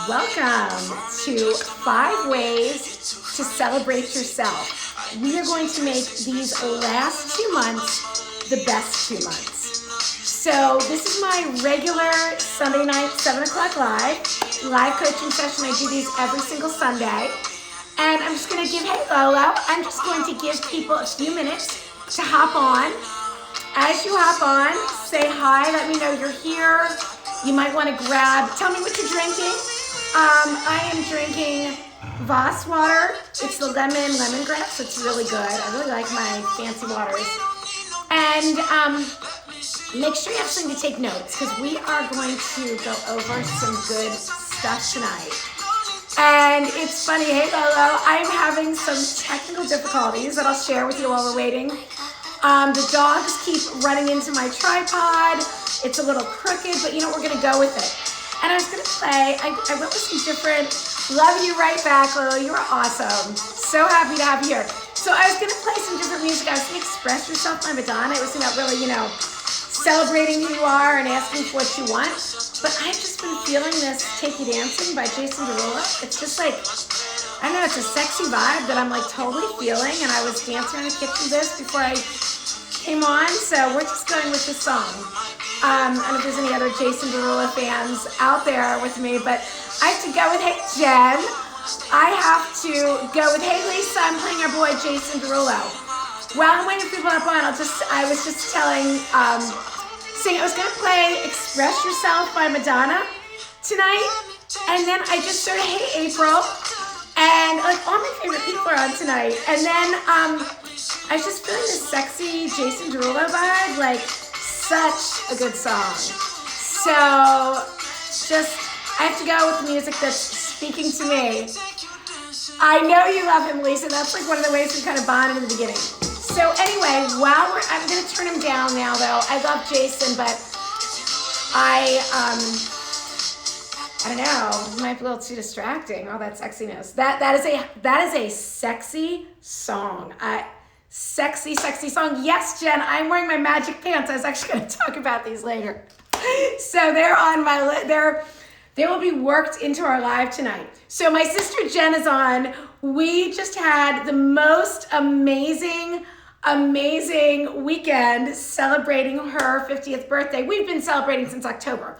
Welcome to 5 Ways to Celebrate Yourself. We are going to make these last 2 months the best 2 months. So this is my regular Sunday night 7 o'clock live coaching session. I do these every single Sunday. And I'm just going to give, hey Lolo, I'm just going to give people a few minutes to hop on. As you hop on, say hi, let me know you're here. You might want to tell me what you're drinking. I am drinking Voss water. It's the lemongrass. It's really good. I really like my fancy waters. And make sure you have something to take notes because we are going to go over some good stuff tonight. And it's funny, hey Lolo, I'm having some technical difficulties that I'll share with you while we're waiting. The dogs keep running into my tripod. It's a little crooked, but you know, we're gonna go with it. And I was gonna play, I went with some different, love you right back, Lolo, you are awesome. So happy to have you here. So I was gonna play some different music. I was gonna Express Yourself by Madonna. It was about really, celebrating who you are and asking for what you want. But I've just been feeling this Take You Dancing by Jason Derulo. It's just like, I don't know, it's a sexy vibe that I'm like totally feeling. And I was dancing in the kitchen this before I came on. So we're just going with this song. I don't know if there's any other Jason Derulo fans out there with me, but I have to go with Hey Jen. I have to go with Hey Lisa. I'm playing our boy Jason Derulo. While I'm waiting for people up on, I was just telling, I was gonna play Express Yourself by Madonna tonight, and then I just started Hey April, and like all my favorite people are on tonight, and then I was just feeling this sexy Jason Derulo vibe, like such a good song. So I have to go with the music that's speaking to me. I know you love him, Lisa. That's like one of the ways we kind of bonded in the beginning. So anyway, I'm going to turn him down now, though. I love Jason, but I don't know. It might be a little too distracting, all that sexiness. That is a sexy song. Sexy song. Yes, Jen, I'm wearing my magic pants. I was actually going to talk about these later. So they're on they will be worked into our live tonight. So my sister Jen is on. We just had the most amazing weekend celebrating her 50th birthday. We've been celebrating since October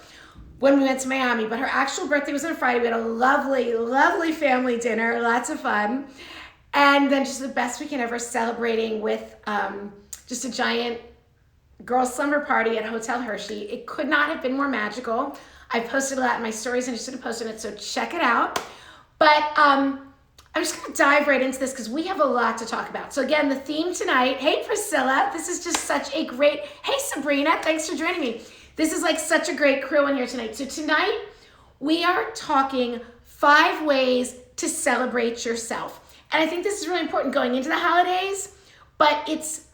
when we went to Miami, but her actual birthday was on Friday. We had a lovely family dinner, lots of fun. And then just the best weekend ever celebrating with just a giant girls' slumber party at Hotel Hershey. It could not have been more magical. I posted a lot in my stories and I should have posted it, so check it out. But I'm just gonna dive right into this because we have a lot to talk about. So again, the theme tonight, hey Priscilla, this is just such a great, hey Sabrina, thanks for joining me. This is like such a great crew in here tonight. So tonight, we are talking 5 ways to celebrate yourself. And I think this is really important going into the holidays, but this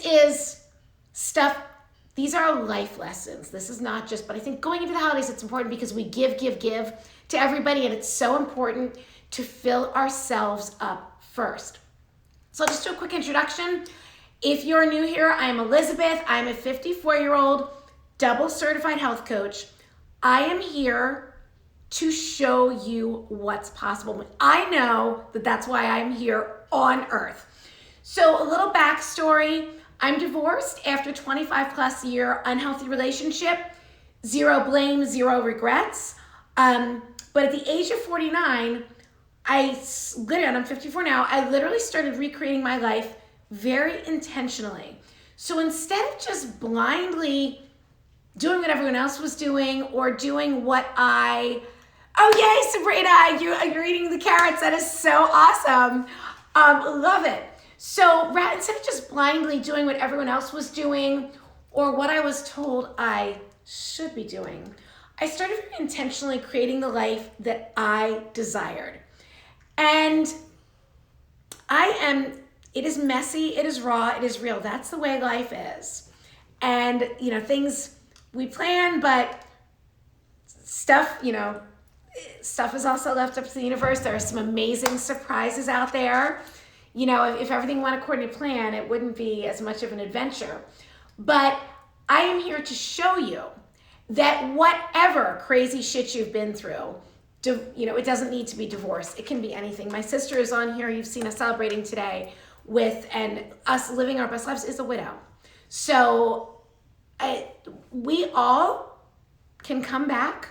is stuff, these are life lessons. This is not just, but I think going into the holidays, it's important because we give to everybody, and it's so important to fill ourselves up first. So I'll just do a quick introduction. If you're new here, I'm Elizabeth. I'm a 54-year-old double certified health coach. I am here to show you what's possible. I know that that's why I'm here on earth. So a little backstory. I'm divorced after 25 plus year unhealthy relationship, 0 blame, 0 regrets. But at the age of 49, and I'm 54 now, I literally started recreating my life very intentionally. So instead of just blindly doing what everyone else was doing or doing what oh yay, Sabrina, you're eating the carrots. That is so awesome. Love it. So instead of just blindly doing what everyone else was doing or what I was told I should be doing, I started very intentionally creating the life that I desired. And it is messy, it is raw, it is real. That's the way life is. And, things we plan, but stuff is also left up to the universe. There are some amazing surprises out there. If everything went according to plan, it wouldn't be as much of an adventure. But I am here to show you that whatever crazy shit you've been through, it doesn't need to be divorce. It can be anything. My sister is on here. You've seen us celebrating today and us living our best lives, is a widow. So we all can come back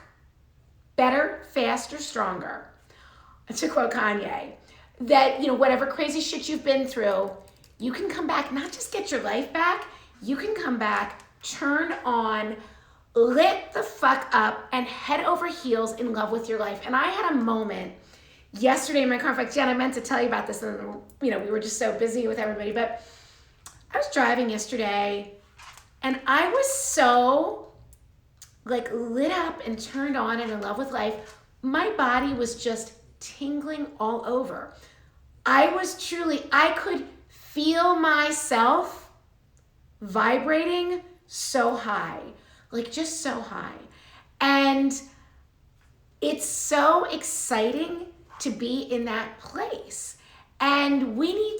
better, faster, stronger. To quote Kanye, that, whatever crazy shit you've been through, you can come back, not just get your life back, you can come back, turn on, lit the fuck up, and head over heels in love with your life. And I had a moment yesterday in my car. In fact, Jen, I meant to tell you about this, and we were just so busy with everybody, but I was driving yesterday and I was so lit up and turned on and in love with life. My body was just tingling all over. I could feel myself vibrating so high, just so high. And it's so exciting to be in that place. And we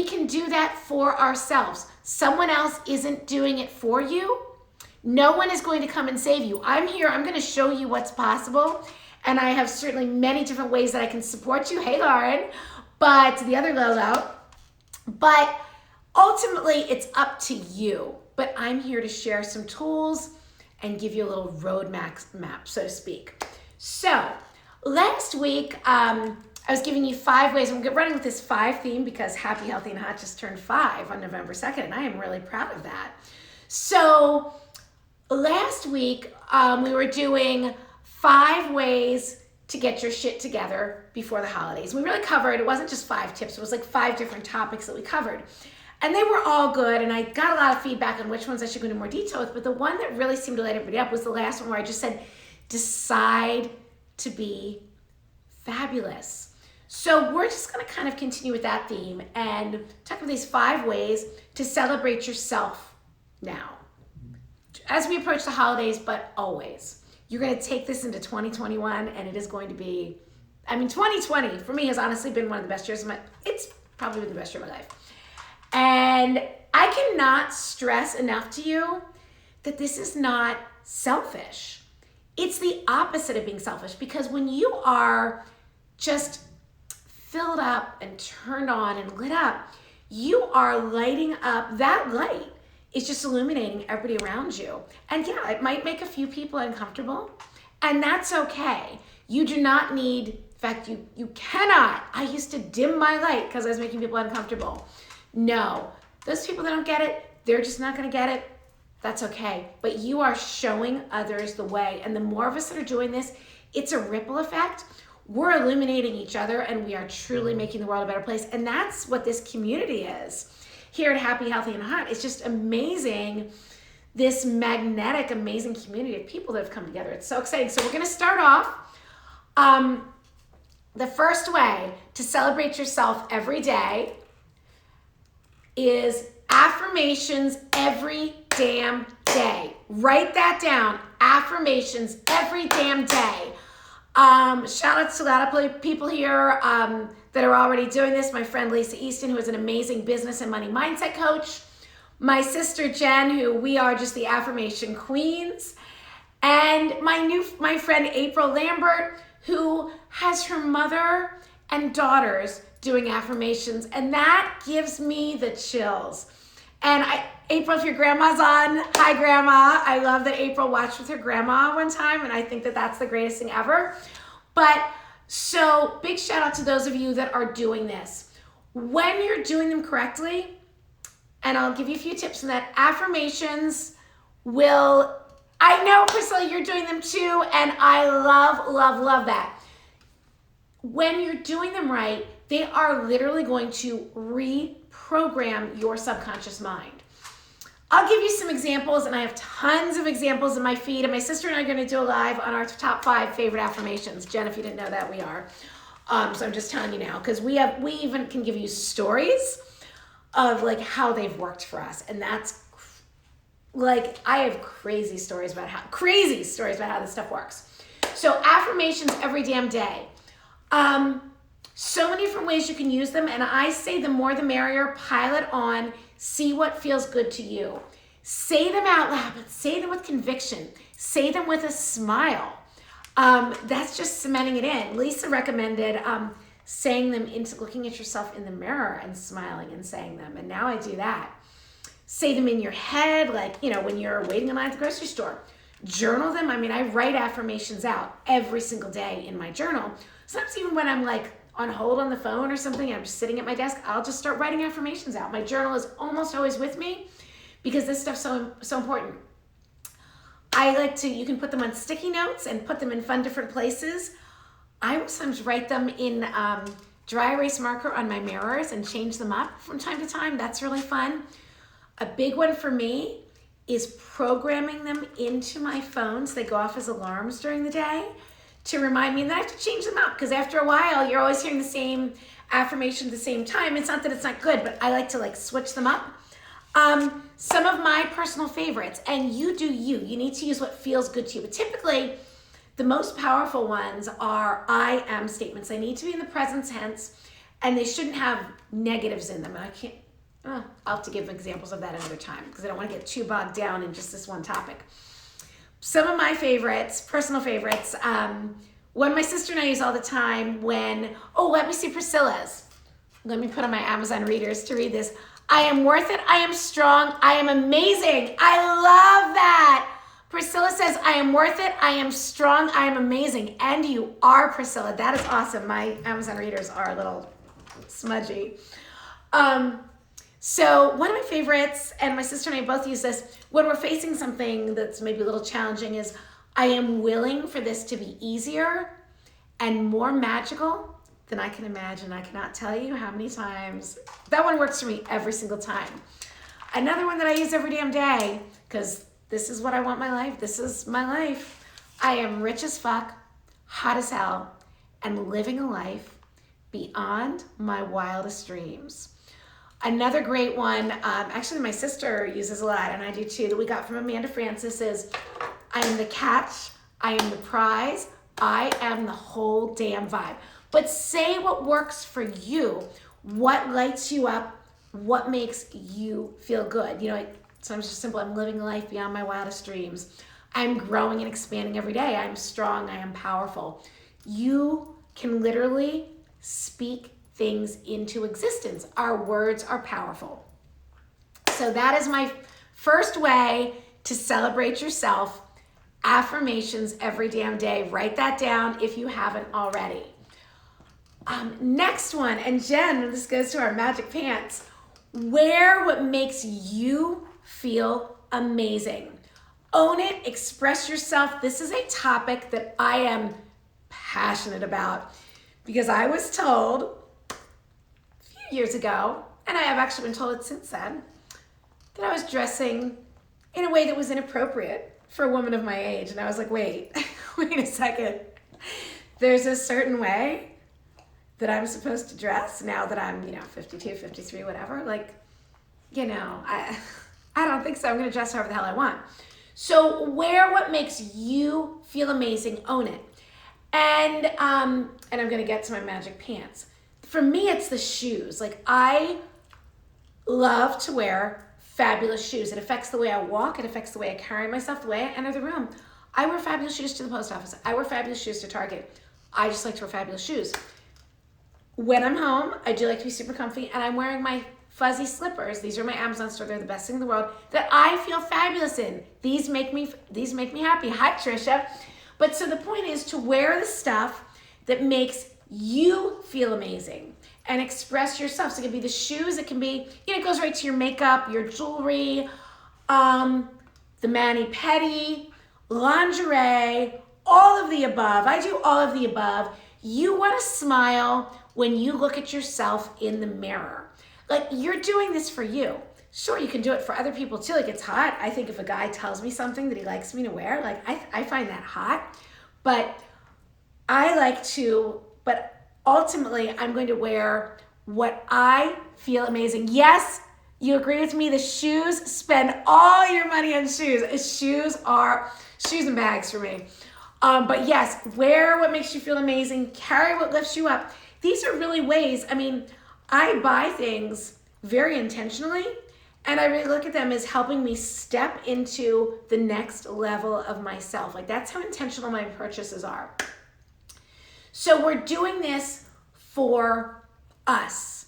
can do that for ourselves. Someone else isn't doing it for you. No one is going to come and save you. I'm here, I'm gonna show you what's possible. And I have certainly many different ways that I can support you. Hey, Lauren, but the other Lolo. But ultimately, it's up to you. But I'm here to share some tools and give you a little roadmap, so to speak. So last week, I was giving you 5 ways. I'm running with this 5 theme because Happy, Healthy, and Hot just turned 5 on November 2nd, and I am really proud of that. So last week, we were doing 5 ways to get your shit together before the holidays. We really covered, it wasn't just 5 tips, it was 5 different topics that we covered. And they were all good, and I got a lot of feedback on which ones I should go into more detail with, but the one that really seemed to light everybody up was the last one where I just said, decide to be fabulous. So we're just gonna kind of continue with that theme and talk about these 5 ways to celebrate yourself now. As we approach the holidays, but always. You're gonna take this into 2021, and it is going to be, 2020 for me has honestly been one of the best years it's probably been the best year of my life. And I cannot stress enough to you that this is not selfish. It's the opposite of being selfish, because when you are just filled up and turned on and lit up, you are lighting up. That light is just illuminating everybody around you. And yeah, it might make a few people uncomfortable, and that's okay. You do not need, in fact, you cannot. I used to dim my light because I was making people uncomfortable. No, those people that don't get it, they're just not gonna get it. That's okay. But you are showing others the way. And the more of us that are doing this, it's a ripple effect. We're illuminating each other, and we are truly making the world a better place. And that's what this community is. Here at Happy, Healthy, and Hot, it's just amazing, this magnetic, amazing community of people that have come together. It's so exciting. So we're gonna start off. The first way to celebrate yourself every day is affirmations every damn day. Write that down, affirmations every damn day. Shout out to a lot of people here that are already doing this. My friend Lisa Easton, who is an amazing business and money mindset coach. My sister Jen, who we are just the affirmation queens. And my friend April Lambert, who has her mother and daughters doing affirmations. And that gives me the chills. And April, if your grandma's on, hi grandma. I love that April watched with her grandma one time, and I think that that's the greatest thing ever. But so big shout out to those of you that are doing this. When you're doing them correctly, and I'll give you a few tips on that, affirmations I know Priscilla, you're doing them too, and I love, love, love that. When you're doing them right, they are literally going to reprogram your subconscious mind. I'll give you some examples, and I have tons of examples in my feed, and my sister and I are going to do a live on our top 5 favorite affirmations. Jen, if you didn't know that, we are. So I'm just telling you now, because we even can give you stories of how they've worked for us, and that's I have crazy stories about how this stuff works. So affirmations every damn day. So many different ways you can use them, and I say the more the merrier. Pile it on. See what feels good to you. Say them out loud, but say them with conviction. Say them with a smile. That's just cementing it in. Lisa recommended saying them into looking at yourself in the mirror and smiling and saying them. And now I do that. Say them in your head, like, you know, when you're waiting in line at the grocery store. Journal them. I mean, I write affirmations out every single day in my journal. Sometimes even when I'm like on hold on the phone or something, I'm just sitting at my desk, I'll just start writing affirmations out. My journal is almost always with me because this stuff's so important. I like to, you can put them on sticky notes and put them in fun different places. I sometimes write them in dry erase marker on my mirrors and change them up from time to time. That's really fun. A big one for me is programming them into my phone so they go off as alarms during the day to remind me, and then I have to change them up because after a while you're always hearing the same affirmation at the same time. It's not that it's not good, but I like to like switch them up. Some of my personal favorites, and you do you. You need to use what feels good to you. But typically, the most powerful ones are I am statements. They need to be in the present tense, and they shouldn't have negatives in them. And I can't, I'll have to give examples of that another time because I don't want to get too bogged down in just this one topic. Some of my favorites, personal favorites, one my sister and I use all the time when, let me see Priscilla's. Let me put on my Amazon readers to read this. I am worth it. I am strong. I am amazing. I love that. Priscilla says, I am worth it. I am strong. I am amazing. And you are, Priscilla. That is awesome. My Amazon readers are a little smudgy. So one of my favorites, and my sister and I both use this when we're facing something that's maybe a little challenging, is I am willing for this to be easier and more magical than I can imagine. I cannot tell you how many times. That one works for me every single time. Another one that I use every damn day, because this is what I want my life. This is my life. I am rich as fuck, hot as hell, and living a life beyond my wildest dreams. Another great one, actually my sister uses a lot, and I do too, that we got from Amanda Francis is, I am the catch, I am the prize, I am the whole damn vibe. But say what works for you, what lights you up, what makes you feel good. You know, sometimes it's just simple, I'm living a life beyond my wildest dreams. I'm growing and expanding every day. I'm strong, I am powerful. You can literally speak things into existence. Our words are powerful. So that is my first way to celebrate yourself. Affirmations every damn day. Write that down if you haven't already. Next one, and Jen, this goes to our magic pants. Wear what makes you feel amazing. Own it, express yourself. This is a topic that I am passionate about because I was told a few years ago, and I have actually been told it since then, that I was dressing in a way that was inappropriate for a woman of my age. And I was like, wait a second. There's a certain way that I'm supposed to dress now that I'm, 52, 53, whatever. Like, I don't think so. I'm going to dress however the hell I want. So wear what makes you feel amazing. Own it. And I'm going to get to my magic pants. For me, it's the shoes. Like, I love to wear fabulous shoes. It affects the way I walk. It affects the way I carry myself, the way I enter the room. I wear fabulous shoes to the post office. I wear fabulous shoes to Target. I just like to wear fabulous shoes. When I'm home, I do like to be super comfy, and I'm wearing my fuzzy slippers. These are my Amazon store. They're the best thing in the world that I feel fabulous in. These make me happy. Hi, Trisha. But so the point is to wear the stuff that makes you feel amazing and express yourself. So it can be the shoes. It can be, it goes right to your makeup, your jewelry, the mani-pedi, lingerie, all of the above. I do all of the above. You want to smile when you look at yourself in the mirror. Like, you're doing this for you. Sure, you can do it for other people too. Like, it's hot. I think if a guy tells me something that he likes me to wear, like, I find that hot. But but ultimately, I'm going to wear what I feel amazing. Yes, you agree with me. The shoes, spend all your money on shoes. Shoes and bags for me. But yes, wear what makes you feel amazing. Carry what lifts you up. These are really ways. I buy things very intentionally, And I really look at them as helping me step into the next level of myself. Like, that's how intentional my purchases are. So we're doing this for us.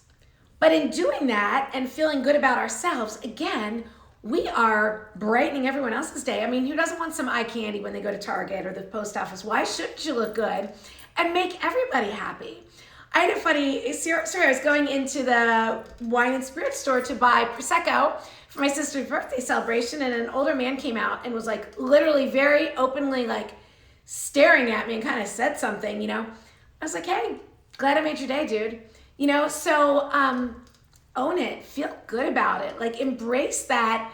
But in doing that and feeling good about ourselves, again, we are brightening everyone else's day. I mean, who doesn't want some eye candy when they go to Target or the post office? Why shouldn't you look good and make everybody happy? I had a funny story. I was going into the wine and spirit store to buy Prosecco for my sister's birthday celebration, and an older man came out and was like literally very openly like staring at me and kind of said something, you know. I was like, hey, glad I made your day, dude. You know, so own it, feel good about it. Like, embrace that,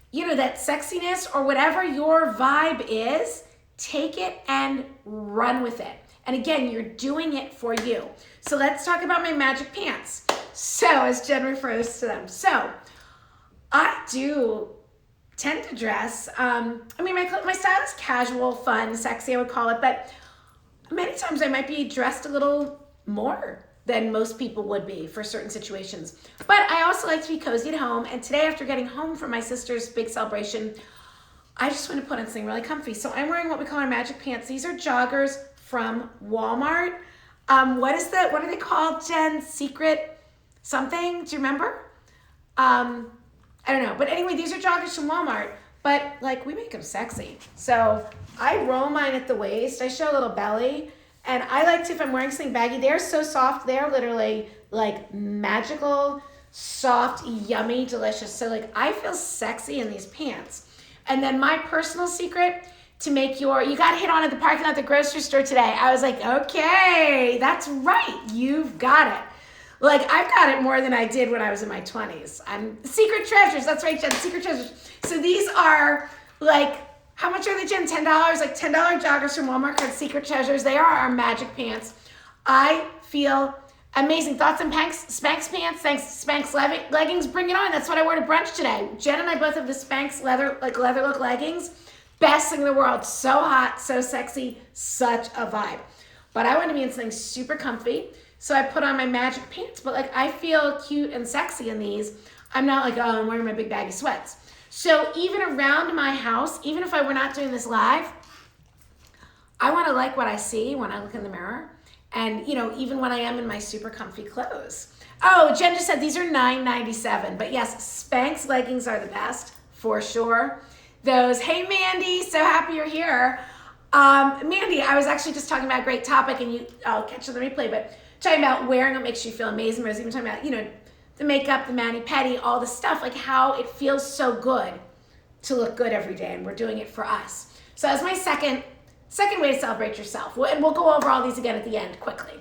you know, that sexiness or whatever your vibe is, take it and run with it. And again, you're doing it for you. So let's talk about my magic pants. So, as Jen refers to them. So, I do tend to dress, I mean, my style is casual, fun, sexy, I would call it, but many times I might be dressed a little more than most people would be for certain situations. But I also like to be cozy at home, and today after getting home from my sister's big celebration, I just want to put on something really comfy. So I'm wearing what we call our magic pants. These are joggers from Walmart. What are they called, Jen? Secret something? Do you remember? I don't know. But anyway, these are joggers from Walmart. But like, we make them sexy. So I roll mine at the waist. I show a little belly. And I like to, if I'm wearing something baggy, they're so soft. They're literally like magical, soft, yummy, delicious. So like, I feel sexy in these pants. And then my personal secret to make you got hit on at the parking lot at the grocery store today. I was like, okay, that's right. You've got it. Like, I've got it more than I did when I was in my 20s. I'm secret treasures. That's right, Jen, secret treasures. So these are like, how much are they, Jen? $10? Like $10 joggers from Walmart called secret treasures. They are our magic pants. I feel amazing. Thoughts on Spanx pants? Thanks, Spanx leggings. Bring it on. That's what I wore to brunch today. Jen and I both have the Spanx leather look leggings. Best thing in the world. So hot, so sexy, such a vibe. But I want to be in something super comfy. So I put on my magic pants, but like, I feel cute and sexy in these. I'm not like, oh, I'm wearing my big baggy sweats. So even around my house, even if I were not doing this live, I want to like what I see when I look in the mirror. And, you know, even when I am in my super comfy clothes. Oh, Jen just said these are $9.97. But yes, Spanx leggings are the best, for sure. Those, hey, Mandy, so happy you're here. Mandy, I was actually just talking about a great topic, and I'll catch you on the replay, but talking about wearing what makes you feel amazing. I was even talking about, you know, the makeup, the mani-pedi, all the stuff, like how it feels so good to look good every day, and we're doing it for us. So that's my second way to celebrate yourself. And we'll go over all these again at the end quickly.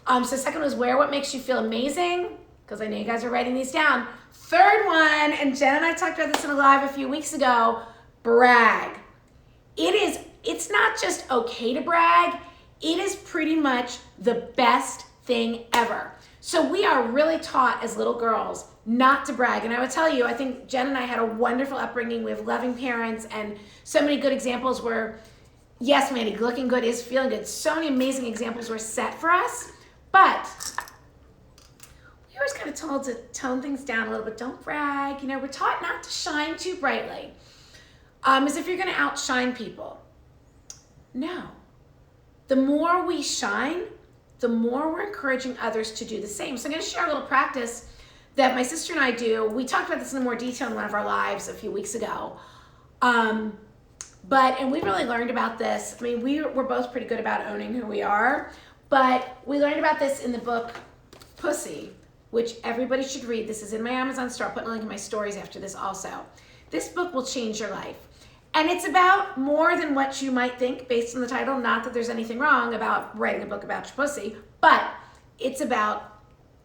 So second was wear what makes you feel amazing, because I know you guys are writing these down. Third one, and Jen and I talked about this in a live a few weeks ago, brag. It's not just okay to brag, it is pretty much the best thing ever. So we are really taught as little girls not to brag. And I would tell you, I think Jen and I had a wonderful upbringing. We have loving parents and so many good examples where, yes, Mandy, looking good is feeling good. So many amazing examples were set for us, but we always kind of told to tone things down a little bit. Don't brag. You know, we're taught not to shine too brightly, as if you're going to outshine people. No. The more we shine, the more we're encouraging others to do the same. So I'm going to share a little practice that my sister and I do. We talked about this in more detail in one of our lives a few weeks ago. And we really learned about this. I mean, we're both pretty good about owning who we are, but we learned about this in the book Pussy, which everybody should read. This is in my Amazon store. I'll put a link in my stories after this also. This book will change your life. And it's about more than what you might think based on the title. Not that there's anything wrong about writing a book about your pussy, but it's about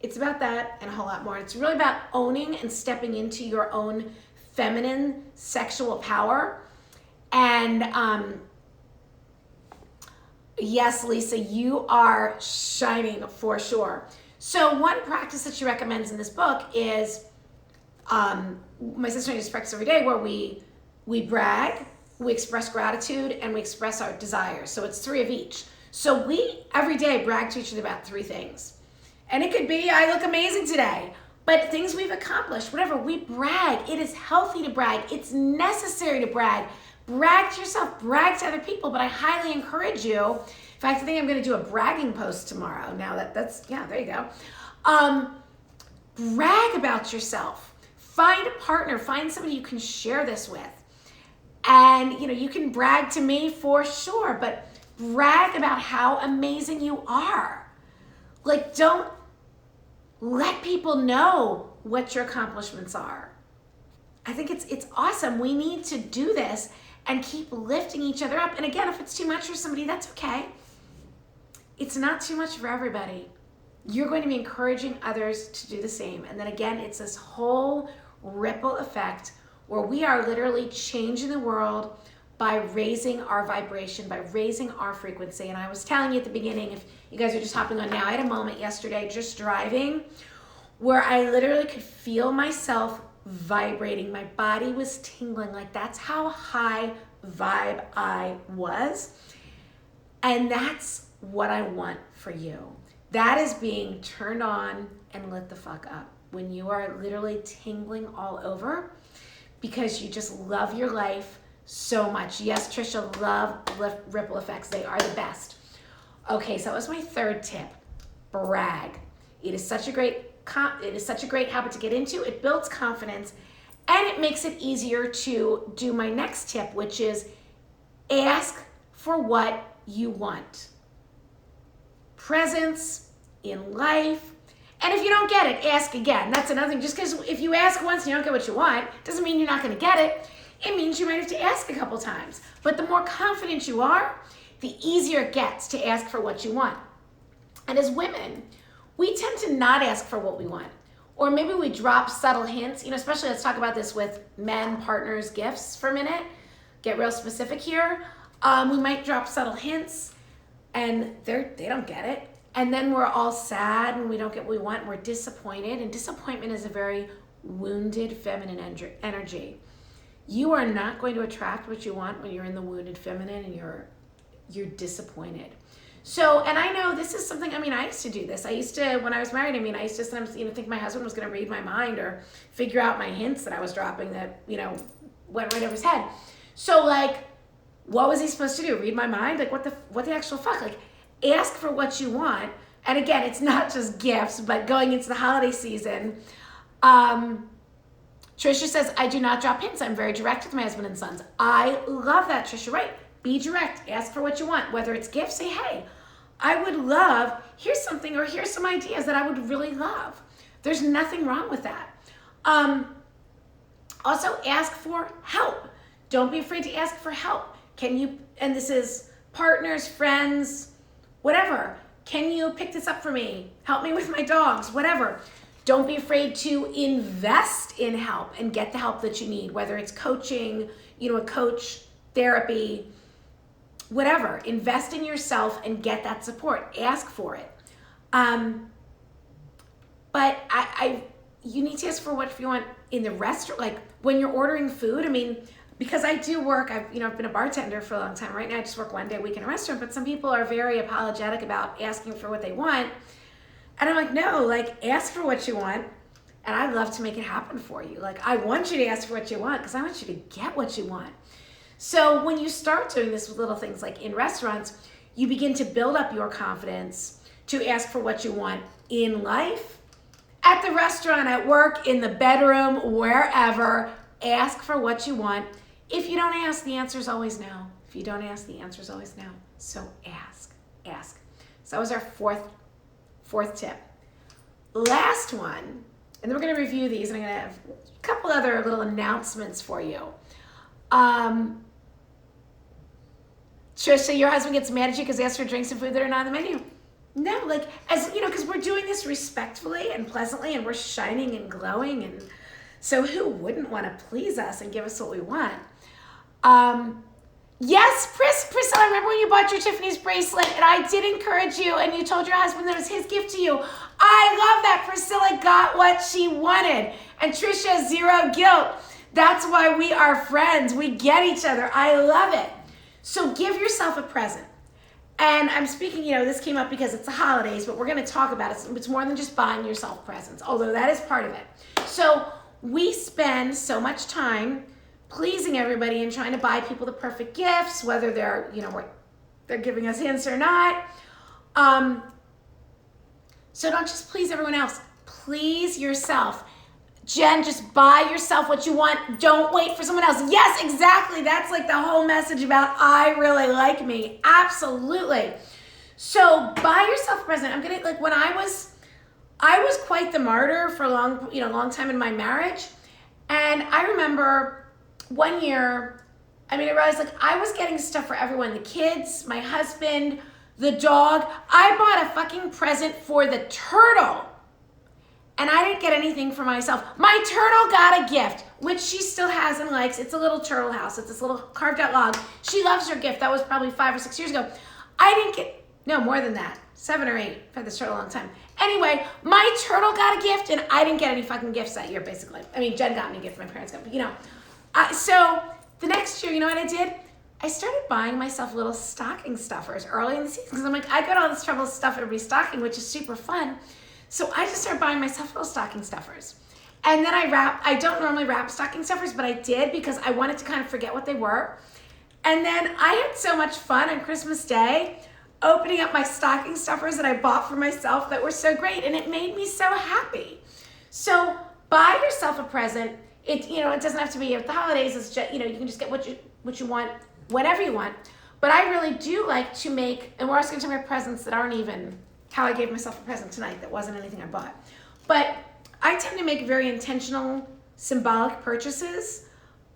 that and a whole lot more. It's really about owning and stepping into your own feminine sexual power. And yes, Lisa, you are shining for sure. So one practice that she recommends in this book is, my sister and I just practice every day, where we brag, we express gratitude, and we express our desires. So it's 3 of each. So we every day brag to each other about 3 things. And it could be, I look amazing today. but things we've accomplished, whatever, we brag. It is healthy to brag. It's necessary to brag. Brag to yourself, brag to other people, but I highly encourage you. In fact, I think I'm going to do a bragging post tomorrow. Now that's, yeah, there you go. Brag about yourself. Find a partner, find somebody you can share this with. And, you can brag to me for sure, but brag about how amazing you are. Like, don't let people know what your accomplishments are. I think it's awesome. We need to do this and keep lifting each other up. And again, if it's too much for somebody, that's okay. It's not too much for everybody. You're going to be encouraging others to do the same. And then again, it's this whole ripple effect where we are literally changing the world by raising our vibration, by raising our frequency. And I was telling you at the beginning, if you guys are just hopping on now, I had a moment yesterday just driving where I literally could feel myself vibrating. My body was tingling. Like, that's how high vibe I was. And that's what I want for you. That is being turned on and lit the fuck up. When you are literally tingling all over because you just love your life so much. Yes, Trisha, love ripple effects. They are the best. Okay, so that was my third tip. Brag. It is such a great habit to get into. It builds confidence and it makes it easier to do my next tip, which is ask for what you want. Presence in life. And if you don't get it, ask again. That's another thing. Just because if you ask once and you don't get what you want, doesn't mean you're not going to get it. It means you might have to ask a couple times. But the more confident you are, the easier it gets to ask for what you want. And as women, we tend to not ask for what we want. Or maybe we drop subtle hints, especially let's talk about this with men, partners, gifts for a minute. Get real specific here. We might drop subtle hints and they don't get it. And then we're all sad and we don't get what we want. We're disappointed. And disappointment is a very wounded feminine energy. You are not going to attract what you want when you're in the wounded feminine and you're disappointed. So, and I know this is something, I used to do this. When I was married, I used to sometimes, think my husband was going to read my mind or figure out my hints that I was dropping that, went right over his head. So like, what was he supposed to do? Read my mind? Like what the actual fuck? Like, ask for what you want. And again, it's not just gifts, but going into the holiday season, Trisha says, I do not drop hints. I'm very direct with my husband and sons. I love that, Trisha, right? Be direct. Ask for what you want. Whether it's gifts, say, hey, I would love, here's something, or here's some ideas that I would really love. There's nothing wrong with that. Also, ask for help. Don't be afraid to ask for help. And this is partners, friends, whatever. Can you pick this up for me? Help me with my dogs, whatever. Don't be afraid to invest in help and get the help that you need, whether it's coaching, a coach, therapy, whatever. Invest in yourself and get that support. Ask for it. But you need to ask for what you want in the restaurant, like when you're ordering food. Because I do work, I've been a bartender for a long time. Right now I just work one day a week in a restaurant, but some people are very apologetic about asking for what they want. And I'm like, no, ask for what you want. And I'd love to make it happen for you. I want you to ask for what you want because I want you to get what you want. So when you start doing this with little things like in restaurants, you begin to build up your confidence to ask for what you want in life, at the restaurant, at work, in the bedroom, wherever. Ask for what you want. If you don't ask, the answer is always no. If you don't ask, the answer is always no. So ask. So that was our fourth tip. Last one, and then we're going to review these, and I'm going to have a couple other little announcements for you. Trisha, your husband gets mad at you because he asked for drinks and food that are not on the menu. No, because we're doing this respectfully and pleasantly, and we're shining and glowing, and so who wouldn't want to please us and give us what we want? Yes, Priscilla, remember when you bought your Tiffany's bracelet and I did encourage you and you told your husband that it was his gift to you? I love that. Priscilla got what she wanted. And Trisha, zero guilt. That's why we are friends. We get each other. I love it. So give yourself a present. And I'm speaking, this came up because it's the holidays, but we're going to talk about it. It's more than just buying yourself presents, although that is part of it. So we spend so much time pleasing everybody and trying to buy people the perfect gifts, whether they're, they're giving us hints or not. So don't just please everyone else. Please yourself. Jen, just buy yourself what you want. Don't wait for someone else. Yes, exactly. That's like the whole message about I really like me. Absolutely. So buy yourself a present. I'm gonna, when I was quite the martyr for a long time in my marriage. And I remember one year, I realized I was getting stuff for everyone, the kids, my husband, the dog. I bought a fucking present for the turtle. And I didn't get anything for myself. My turtle got a gift, which she still has and likes. It's a little turtle house. It's this little carved out log. She loves her gift. That was probably 5 or 6 years ago. I didn't get, no, more than that. 7 or 8. I've had this turtle a long time. Anyway, my turtle got a gift and I didn't get any fucking gifts that year, basically. Jen got me a gift, my parents got me, So the next year, you know what I did? I started buying myself little stocking stuffers early in the season because I'm like, I got all this trouble stuff everybody's stocking, which is super fun. So I just started buying myself little stocking stuffers. And then I don't normally wrap stocking stuffers, but I did because I wanted to kind of forget what they were. And then I had so much fun on Christmas Day opening up my stocking stuffers that I bought for myself that were so great, and it made me so happy. So buy yourself a present. It doesn't have to be at the holidays. It's just, you can just get what you want, whatever you want. But I really do like to make, and we're also gonna talk about presents that aren't even how I gave myself a present tonight that wasn't anything I bought. But I tend to make very intentional, symbolic purchases.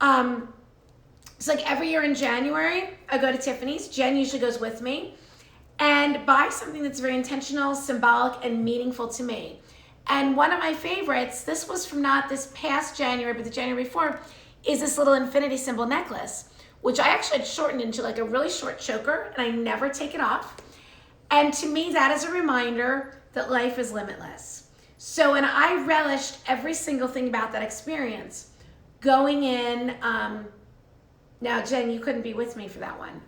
It's like every year in January, I go to Tiffany's. Jen usually goes with me. And buy something that's very intentional, symbolic, and meaningful to me. And one of my favorites, this was from not this past January, but the January before, is this little infinity symbol necklace, which I actually had shortened into a really short choker, and I never take it off. And to me, that is a reminder that life is limitless. So, and I relished every single thing about that experience. Going in, now Jen, you couldn't be with me for that one.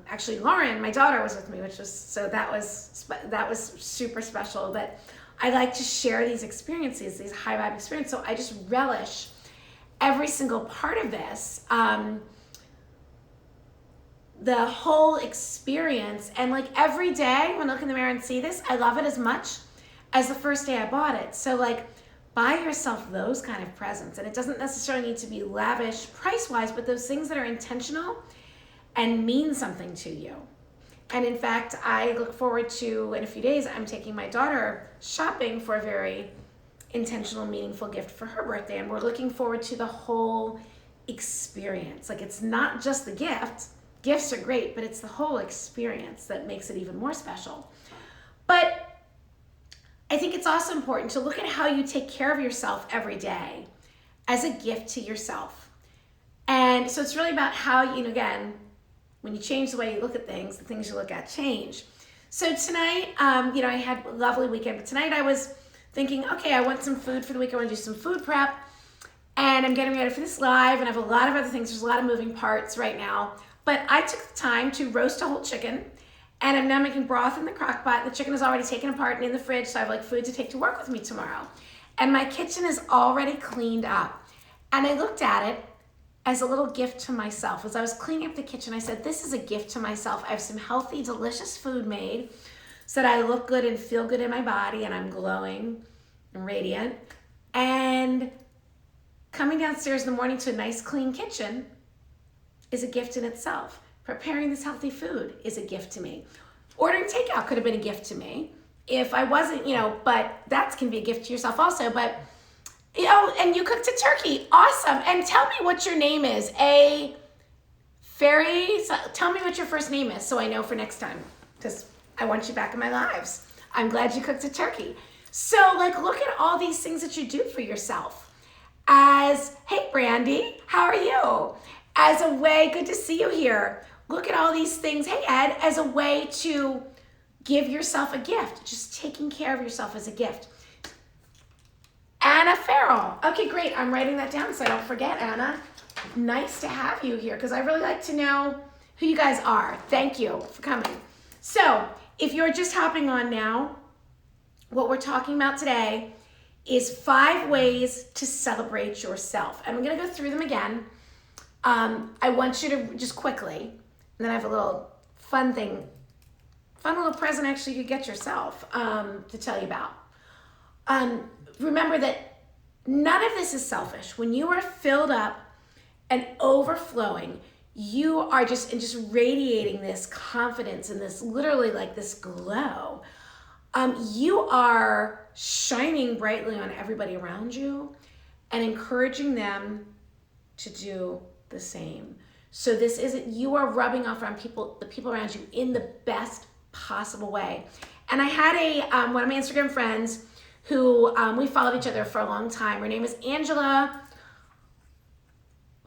Actually, Lauren, my daughter, was with me, that was super special. That I like to share these experiences, these high vibe experiences. So I just relish every single part of this. The whole experience, and every day when I look in the mirror and see this, I love it as much as the first day I bought it. So buy yourself those kind of presents, and it doesn't necessarily need to be lavish price-wise, but those things that are intentional and mean something to you. And in fact, I look forward to, in a few days, I'm taking my daughter shopping for a very intentional, meaningful gift for her birthday, and we're looking forward to the whole experience. It's not just the gift. Gifts are great, but it's the whole experience that makes it even more special. But I think it's also important to look at how you take care of yourself every day as a gift to yourself. And so it's really about how, again, when you change the way you look at things, the things you look at change. So tonight, I had a lovely weekend, but tonight I was thinking, okay, I want some food for the week. I want to do some food prep, and I'm getting ready for this live, and I have a lot of other things. There's a lot of moving parts right now. But I took the time to roast a whole chicken, and I'm now making broth in the crock pot. The chicken is already taken apart and in the fridge, so I have food to take to work with me tomorrow. And my kitchen is already cleaned up. And I looked at it as a little gift to myself. As I was cleaning up the kitchen, I said, this is a gift to myself. I have some healthy, delicious food made so that I look good and feel good in my body, and I'm glowing and radiant. And coming downstairs in the morning to a nice, clean kitchen is a gift in itself. Preparing this healthy food is a gift to me. Ordering takeout could have been a gift to me if I wasn't, but that can be a gift to yourself also. But, and you cooked a turkey. Awesome. And tell me what your name is. Tell me what your first name is so I know for next time, because I want you back in my lives. I'm glad you cooked a turkey. So look at all these things that you do for yourself as, hey, Brandy, how are you? As a way, good to see you here. Look at all these things, hey Ed, as a way to give yourself a gift. Just taking care of yourself as a gift. Anna Farrell. Okay, great. I'm writing that down so I don't forget, Anna. Nice to have you here because I really like to know who you guys are. Thank you for coming. So if you're just hopping on now, what we're talking about today is 5 ways to celebrate yourself. And I'm gonna go through them again. I want you to just quickly, and then I have a little fun little present actually you could get yourself to tell you about. Remember that none of this is selfish. When you are filled up and overflowing, you are just radiating this confidence and this literally like this glow. You are shining brightly on everybody around you and encouraging them to do the same. So this isn't, you are rubbing off on the people around you in the best possible way. And I had one of my Instagram friends who we followed each other for a long time. Her name is Angela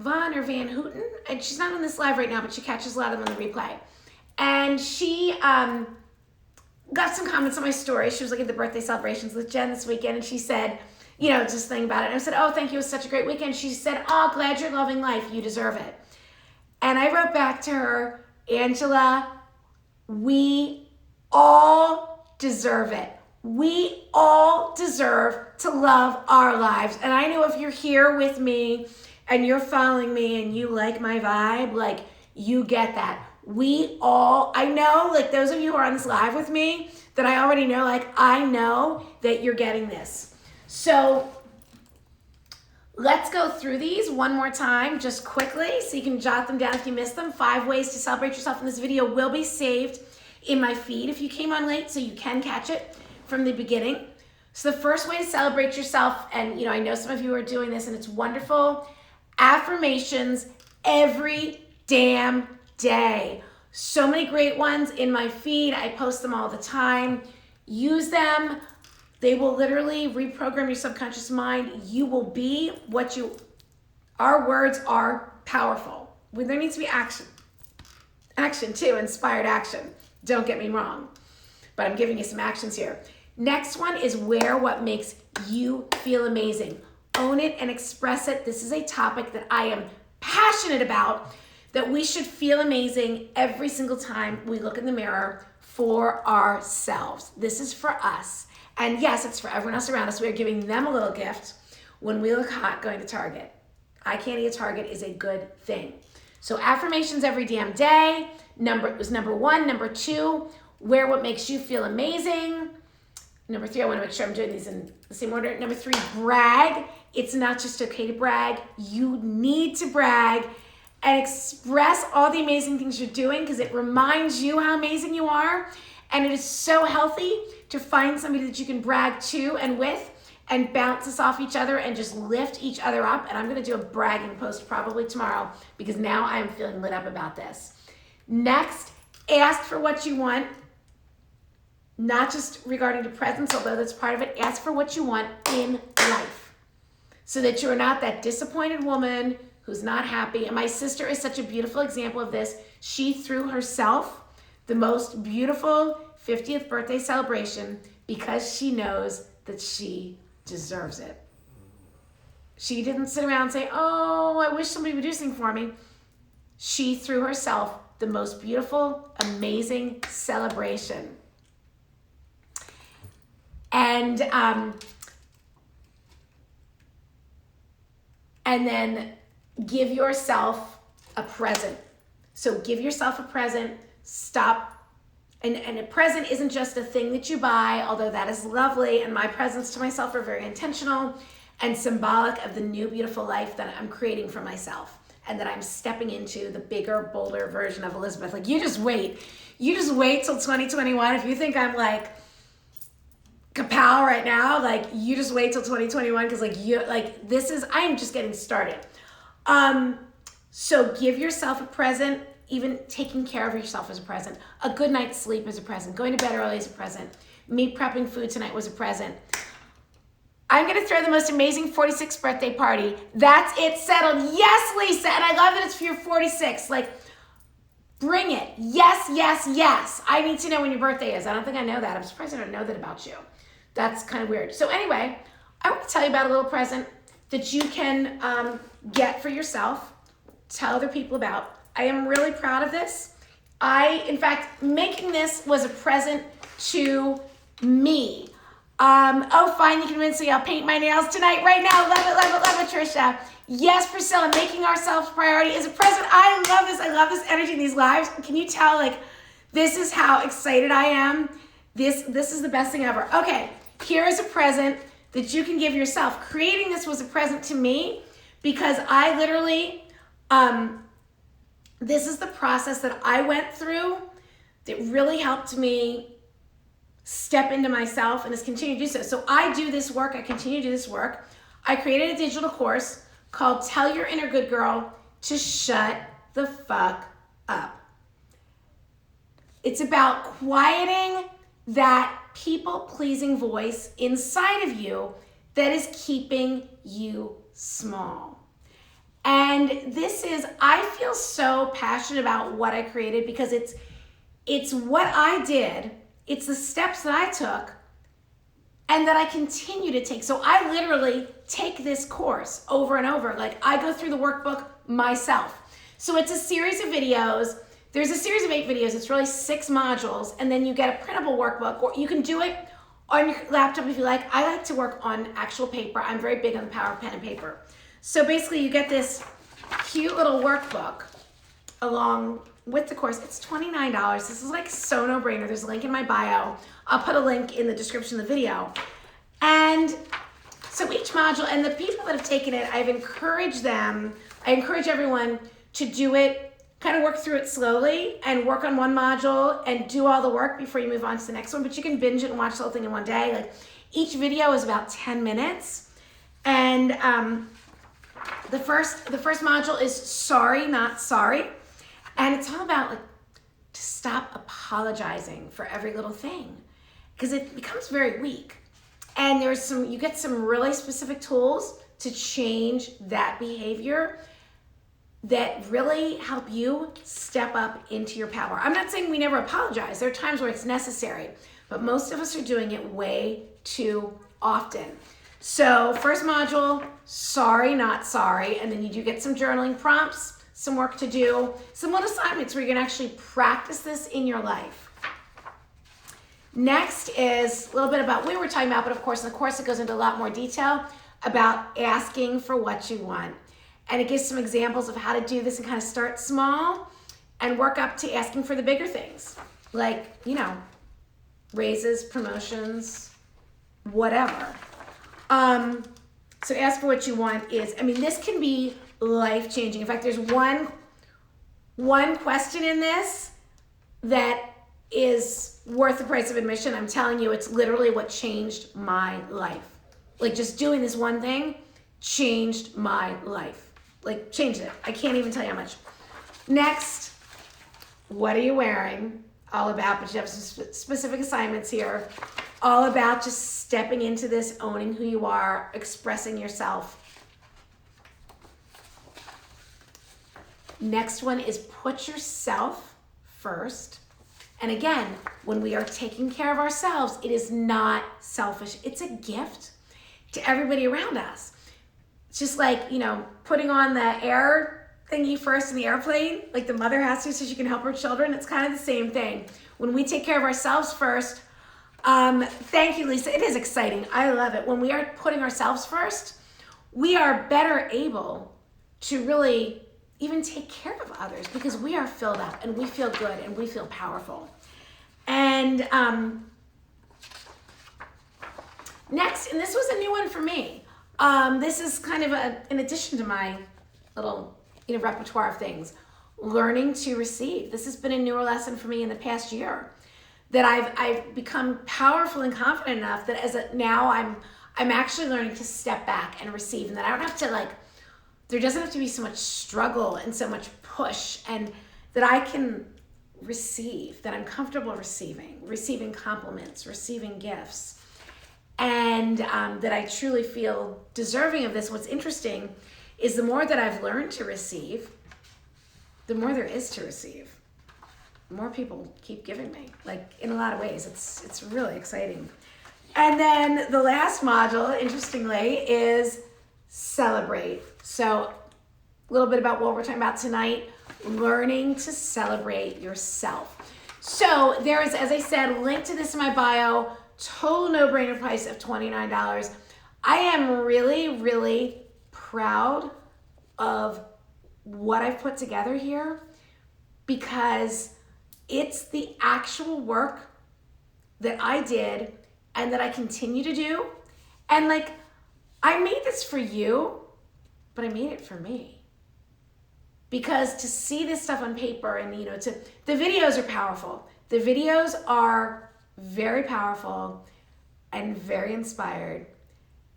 Van Houten, and she's not on this live right now, but she catches a lot of them on the replay. And she got some comments on my story. She was looking at the birthday celebrations with Jen this weekend, and she said, you know, just think about it. And I said, oh, thank you, it was such a great weekend. She said, oh, glad you're loving life, you deserve it. And I wrote back to her, Angela, we all deserve it. We all deserve to love our lives. And I know if you're here with me and you're following me and you like my vibe, like you get that. I know, like those of you who are on this live with me that I already know, like I know that you're getting this. So let's go through these one more time just quickly so you can jot them down if you missed them. 5 ways to celebrate yourself, and this video will be saved in my feed if you came on late so you can catch it from the beginning. So the first way to celebrate yourself, and you know, I know some of you are doing this and it's wonderful, affirmations every damn day. So many great ones in my feed. I post them all the time. Use them. They will literally reprogram your subconscious mind. You will be what you, our words are powerful. There needs to be action. Action too, inspired action. Don't get me wrong, but I'm giving you some actions here. Next one is wear what makes you feel amazing. Own it and express it. This is a topic that I am passionate about, that we should feel amazing every single time we look in the mirror for ourselves. This is for us. And yes, it's for everyone else around us. We are giving them a little gift when we look hot going to Target. Eye candy at Target is a good thing. So affirmations every damn day. Number 1. Number 2, wear what makes you feel amazing. Number 3, I want to make sure I'm doing these in the same order. Number 3, brag. It's not just okay to brag. You need to brag and express all the amazing things you're doing because it reminds you how amazing you are. And it is so healthy to find somebody that you can brag to and with and bounce us off each other and just lift each other up. And I'm going to do a bragging post probably tomorrow because now I'm feeling lit up about this. Next, ask for what you want. Not just regarding to presents, although that's part of it. Ask for what you want in life so that you're not that disappointed woman who's not happy. And my sister is such a beautiful example of this. She threw herself the most beautiful 50th birthday celebration because she knows that she deserves it. She didn't sit around and say, oh, I wish somebody would do something for me. She threw herself the most beautiful, amazing celebration. And then give yourself a present. So give yourself a present. Stop. And a present isn't just a thing that you buy, although that is lovely. And my presents to myself are very intentional and symbolic of the new beautiful life that I'm creating for myself and that I'm stepping into the bigger, bolder version of Elizabeth. Like you just wait till 2021. If you think I'm like kapow right now, like you just wait till 2021 because I am just getting started. So give yourself a present. Even taking care of yourself is a present. A good night's sleep is a present. Going to bed early is a present. Me prepping food tonight was a present. I'm gonna throw the most amazing 46th birthday party. That's it, settled. Yes, Lisa, and I love that it's for your 46. Like, bring it. Yes, yes, yes. I need to know when your birthday is. I don't think I know that. I'm surprised I don't know that about you. That's kind of weird. So anyway, I want to tell you about a little present that you can get for yourself, tell other people about. I am really proud of this. in fact, making this was a present to me. Oh, fine, you convinced me. I'll paint my nails tonight, right now. Love it, love it, love it, Trisha. Yes, Priscilla, making ourselves priority is a present. I love this. I love this energy in these lives. Can you tell, like, this is how excited I am? This is the best thing ever. Okay, here is a present that you can give yourself. Creating this was a present to me because I literally, this is the process that I went through that really helped me step into myself and has continued to do so. So I do this work, I continue to do this work. I created a digital course called Tell Your Inner Good Girl to Shut the Fuck Up. It's about quieting that people-pleasing voice inside of you that is keeping you small. And this is, I feel so passionate about what I created because it's what I did. It's the steps that I took and that I continue to take. So I literally take this course over and over. Like, I go through the workbook myself. So it's a series of videos. There's a series of 8 videos. It's really 6 modules. And then you get a printable workbook, or you can do it on your laptop if you like. I like to work on actual paper. I'm very big on the power of pen and paper. So basically you get this cute little workbook along with the course. It's $29. This is like so no-brainer. There's a link in my bio. I'll put a link in the description of the video. And so each module, and the people that have taken it, I've encouraged them, I encourage everyone to do it, kind of work through it slowly and work on one module and do all the work before you move on to the next one. But you can binge it and watch the whole thing in one day. Like, each video is about 10 minutes. And the first module is Sorry, Not Sorry. And it's all about, like, to stop apologizing for every little thing, because it becomes very weak. And you get some really specific tools to change that behavior that really help you step up into your power. I'm not saying we never apologize. There are times where it's necessary, but most of us are doing it way too often. So first module, Sorry, Not Sorry. And then you do get some journaling prompts, some work to do, some little assignments where you can actually practice this in your life. Next is a little bit about what we were talking about, but of course in the course it goes into a lot more detail about asking for what you want. And it gives some examples of how to do this and kind of start small and work up to asking for the bigger things, like, you know, raises, promotions, whatever. So ask for what you want is, I mean, this can be life-changing. In fact, there's one question in this that is worth the price of admission. I'm telling you, it's literally what changed my life. Like, just doing this one thing changed my life. Like, changed it. I can't even tell you how much. Next, what are you wearing? All about, but you have some specific assignments here. All about just stepping into this, owning who you are, expressing yourself. Next one is put yourself first. And again, when we are taking care of ourselves, it is not selfish. It's a gift to everybody around us. It's just like, you know, putting on the air thingy first in the airplane, like the mother has to so she can help her children. It's kind of the same thing. When we take care of ourselves first, thank you, Lisa. It is exciting. I love it. When we are putting ourselves first, we are better able to really even take care of others because we are filled up and we feel good and we feel powerful. And next, and this was a new one for me. This is kind of in addition to my little repertoire of things, learning to receive. This has been a newer lesson for me in the past year that I've become powerful and confident enough that now I'm actually learning to step back and receive, and that I don't have to there doesn't have to be so much struggle and so much push, and that I can receive, that I'm comfortable receiving compliments, receiving gifts, and that I truly feel deserving of this. What's interesting is the more that I've learned to receive, the more there is to receive. More people keep giving me, in a lot of ways. It's really exciting. And then the last module, interestingly, is celebrate. So a little bit about what we're talking about tonight, learning to celebrate yourself. So there is, as I said, link to this in my bio, total no-brainer price of $29. I am really, really proud of what I've put together here because it's the actual work that I did and that I continue to do. And like, I made this for you, but I made it for me. Because to see this stuff on paper and, you know, the videos are powerful. The videos are very powerful and very inspired.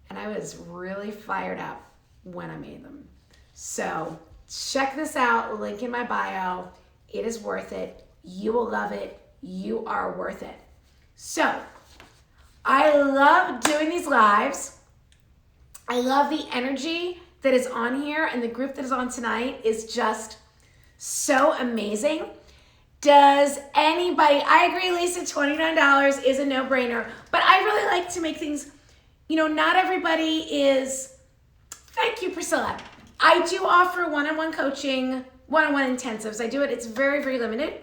And I was really fired up when I made them. So check this out, link in my bio. It is worth it. You will love it. You are worth it. So I love doing these lives. I love the energy that is on here, and the group that is on tonight is just so amazing. Does anybody, I agree, Lisa, $29 is a no-brainer, but I really like to make things, you know, not everybody is, thank you, Priscilla. I do offer one-on-one coaching, one-on-one intensives. I do it, it's very, very limited.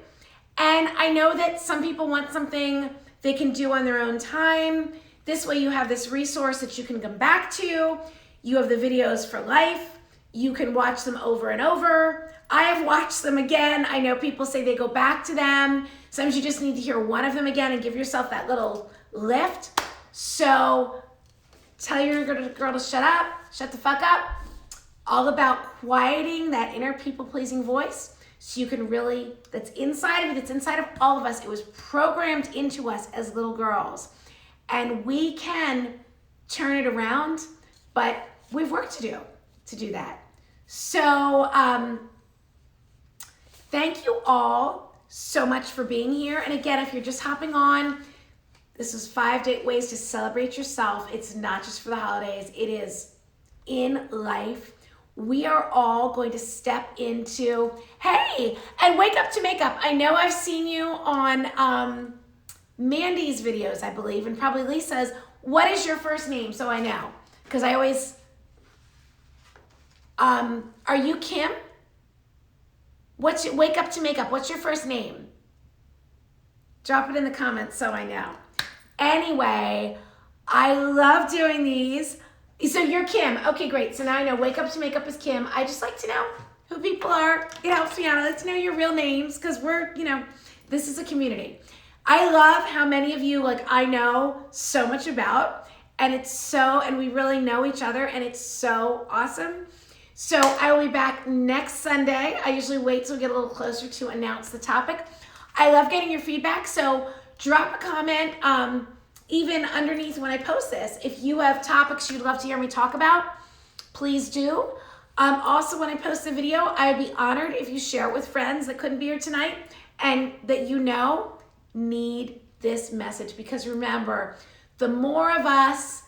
And I know that some people want something they can do on their own time. This way you have this resource that you can come back to. You have the videos for life. You can watch them over and over. I have watched them again. I know people say they go back to them. Sometimes you just need to hear one of them again and give yourself that little lift. So tell your girl to shut up, shut the fuck up. All about quieting that inner people-pleasing voice so you can really, that's inside of you, that's inside of all of us. It was programmed into us as little girls. And we can turn it around, but we've work to do that. So thank you all so much for being here. And again, if you're just hopping on, this is 5 ways to celebrate yourself. It's not just for the holidays. It is in life. We are all going to step into, hey, and wake up to makeup. I know I've seen you on Mandy's videos, I believe, and probably Lisa's. What is your first name? So I know, because I always, are you Kim? Wake up to makeup. What's your first name? Drop it in the comments so I know. Anyway, I love doing these. So you're Kim. Okay, great. So now I know Wake Up to Makeup is Kim. I just like to know who people are. It helps me out. I like to know your real names because we're, you know, this is a community. I love how many of you, like, I know so much about, and it's so, and we really know each other, and it's so awesome. So I will be back next Sunday. I usually wait till we get a little closer to announce the topic. I love getting your feedback, so drop a comment even underneath when I post this. If you have topics you'd love to hear me talk about, please do. Also, when I post the video, I would be honored if you share it with friends that couldn't be here tonight and that you know need this message. Because remember, the more of us,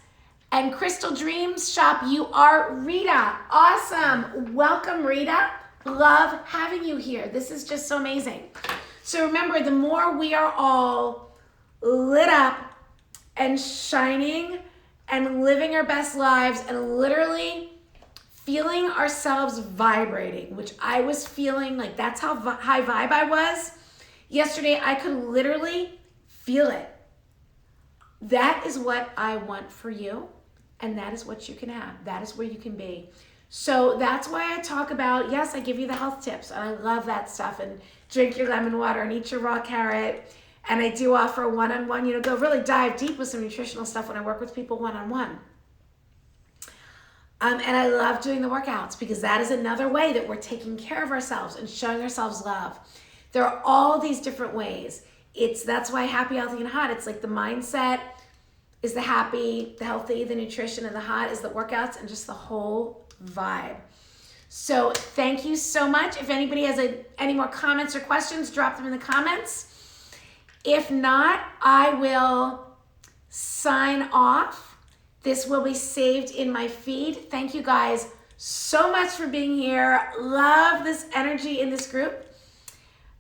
and Crystal Dreams Shop, you are Rita. Awesome. Welcome, Rita. Love having you here. This is just so amazing. So remember, the more we are all lit up and shining and living our best lives and literally feeling ourselves vibrating, which I was feeling like that's how high vibe I was. Yesterday, I could literally feel it. That is what I want for you, and that is what you can have. That is where you can be. So that's why I talk about, yes, I give you the health tips, and I love that stuff, and drink your lemon water and eat your raw carrot. And I do offer one-on-one, you know, go really dive deep with some nutritional stuff when I work with people one-on-one. And I love doing the workouts because that is another way that we're taking care of ourselves and showing ourselves love. There are all these different ways. That's why happy, healthy, and hot. It's like the mindset is the happy, the healthy, the nutrition, and the hot is the workouts and just the whole vibe. So thank you so much. If anybody has any more comments or questions, drop them in the comments. If not, I will sign off. This will be saved in my feed. Thank you guys so much for being here. Love this energy in this group.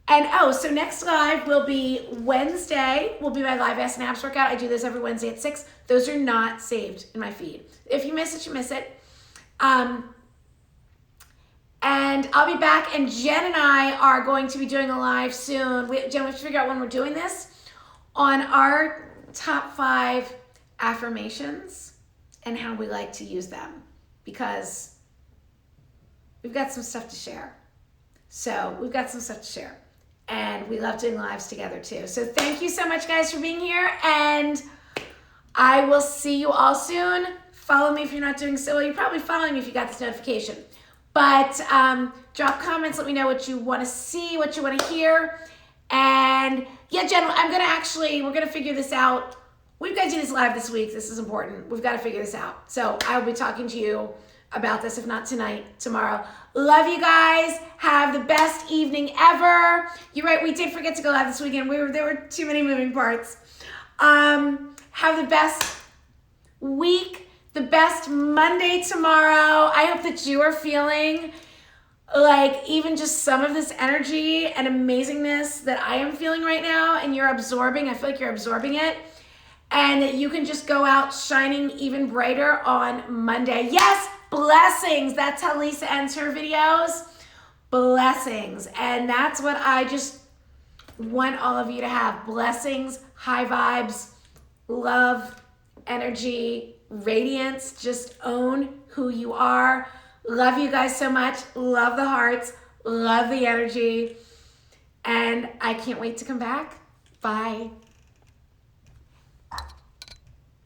And so next live will be Wednesday. Will be my live ass and abs workout. I do this every Wednesday at 6. Those are not saved in my feed. If you miss it, you miss it. And I'll be back, and Jen and I are going to be doing a live soon. Jen, we have to figure out when we're doing this, on our top 5 affirmations and how we like to use them, because we've got some stuff to share. So we've got some stuff to share, and we love doing lives together too. So thank you so much, guys, for being here, and I will see you all soon. Follow me if you're not doing so. Well, you're probably following me if you got this notification. But drop comments, let me know what you want to see, what you want to hear. And yeah, Jen, we're going to figure this out. We've got to do this live this week. This is important. We've got to figure this out. So I'll be talking to you about this, if not tonight, tomorrow. Love you guys. Have the best evening ever. You're right, we did forget to go live this weekend. There were too many moving parts. Have the best week. The best Monday tomorrow. I hope that you are feeling like even just some of this energy and amazingness that I am feeling right now, and you're absorbing. I feel like you're absorbing it, and that you can just go out shining even brighter on Monday. Yes, blessings. That's how Lisa ends her videos. Blessings. And that's what I just want all of you to have. Blessings, high vibes, love, energy, radiance. Just own who you are. Love you guys so much. Love the hearts. Love the energy. And I can't wait to come back. Bye.